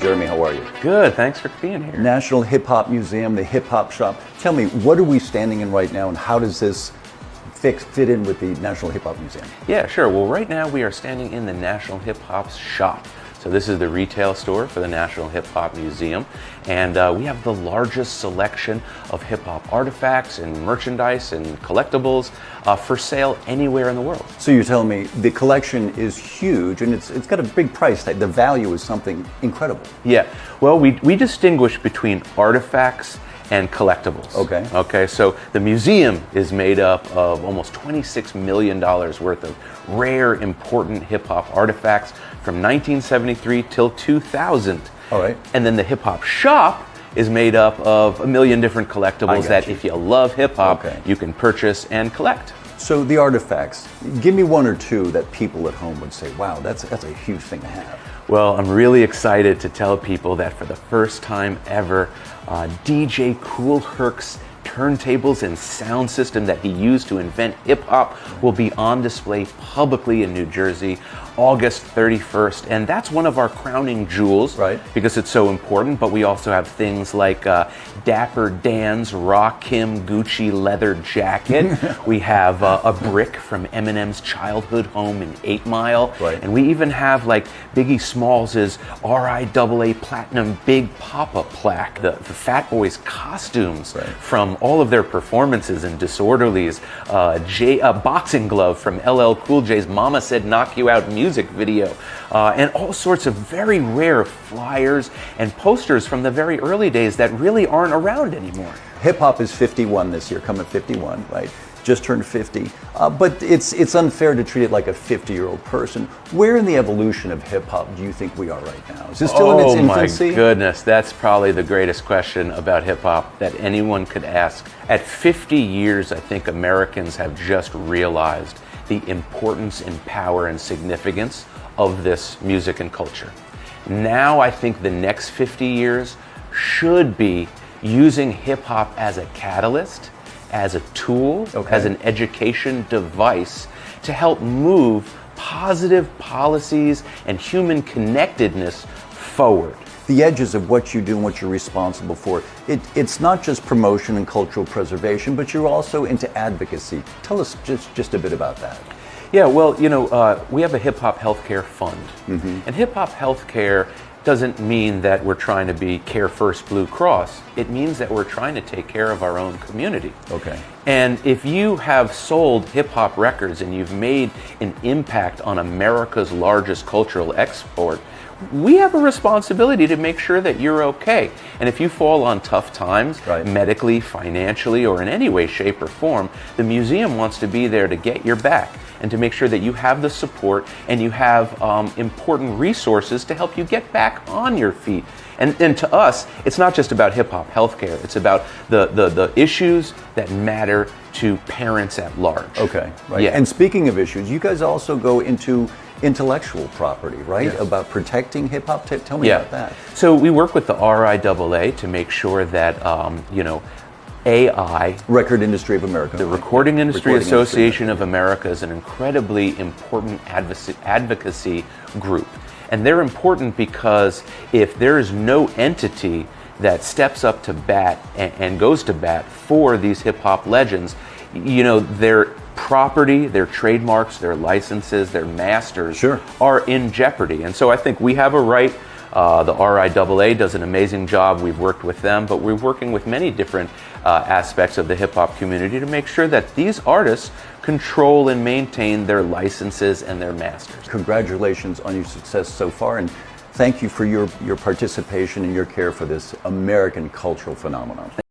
Jeremy, how are you? Good, thanks for being here. National Hip Hop Museum, the Hip Hop Shop. Tell me, what are we standing in right now, and how does this fit in with the National Hip Hop Museum? Yeah, sure. Well, right now we are standing in the National Hip Hop Shop. So this is the retail store for the National Hip Hop Museum, and we have the largest selection of hip hop artifacts and merchandise and collectibles for sale anywhere in the world. So you're telling me the collection is huge, and it's got a big price tag. The value is something incredible. Yeah. Well, we distinguish between artifacts and collectibles. Okay, so the museum is made up of almost $26 million worth of rare, important hip-hop artifacts from 1973 till 2000. All right. And then the hip-hop shop is made up of a million different collectibles that if you love hip-hop, you can purchase and collect. So the artifacts, give me one or two that people at home would say, wow, that's a huge thing to have. Well, I'm really excited to tell people that for the first time ever, DJ Kool Herc's turntables and sound system that he used to invent hip-hop will be on display publicly in New Jersey August 31st, and that's one of our crowning jewels, because it's so important. But we also have things like Dapper Dan's Rakim Gucci leather jacket. We have a brick from Eminem's childhood home in 8 Mile, and we even have like Biggie Smalls' RIAA Platinum Big Papa plaque, the Fat Boys costumes from all of their performances in Disorderlies, a boxing glove from LL Cool J's Mama Said Knock You Out music video, and all sorts of very rare flyers and posters from the very early days that really aren't around anymore. Hip hop is 51 this year, coming 51, right? Just turned 50. But it's unfair to treat it like a 50-year-old person. Where in the evolution of hip hop do you think we are right now? Is it still in its infancy? Oh my goodness, that's probably the greatest question about hip hop that anyone could ask. At 50 years, I think Americans have just realized the importance and power and significance of this music and culture. Now I think the next 50 years should be using hip hop as a catalyst, as a tool, as an education device to help move positive policies and human connectedness forward. The edges of what you do and what you're responsible for. It's not just promotion and cultural preservation, but you're also into advocacy. Tell us just a bit about that. Yeah, well, we have a hip hop healthcare fund, and hip hop healthcare doesn't mean that we're trying to be Care First Blue Cross. It means that we're trying to take care of our own community. And if you have sold hip hop records and you've made an impact on America's largest cultural export, we have a responsibility to make sure that you're okay. And if you fall on tough times, medically, financially, or in any way, shape, or form, the museum wants to be there to get your back and to make sure that you have the support and you have important resources to help you get back on your feet. And to us, it's not just about hip-hop healthcare. It's about the issues that matter to parents at large. Yeah. And speaking of issues, you guys also go into intellectual property, right? About protecting hip-hop. Tell me about that. So we work with the RIAA to make sure that, AI, Record Industry of America. The Recording Industry Association of America is an incredibly important advocacy group. And they're important because if there is no entity that steps up to bat and goes to bat for these hip-hop legends, their property, their trademarks, their licenses, their masters are in jeopardy. And so I think we have a right. The RIAA does an amazing job. We've worked with them, but we're working with many different aspects of the hip-hop community to make sure that these artists control and maintain their licenses and their masters. Congratulations on your success so far, and thank you for your participation and your care for this American cultural phenomenon.